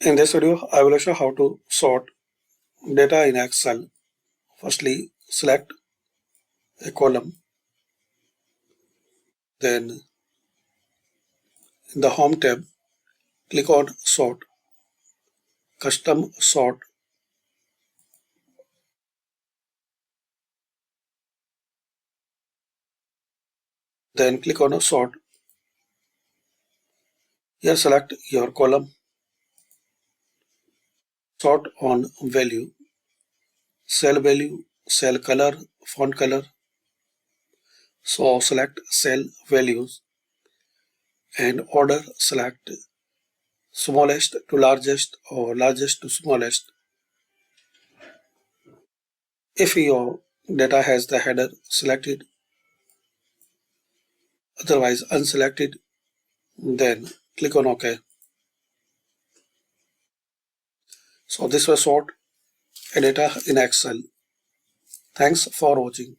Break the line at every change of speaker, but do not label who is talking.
In this video, I will show how to sort data in Excel. Firstly, select a column. Then in the Home tab, click on Sort, Custom Sort. Then click on Sort. Here select your column. Sort on value, cell color, font color. So select cell values and order select smallest to largest or largest to smallest. If your data has the header, select it. Otherwise unselected, then click on OK. So this was sort a data in Excel. Thanks for watching.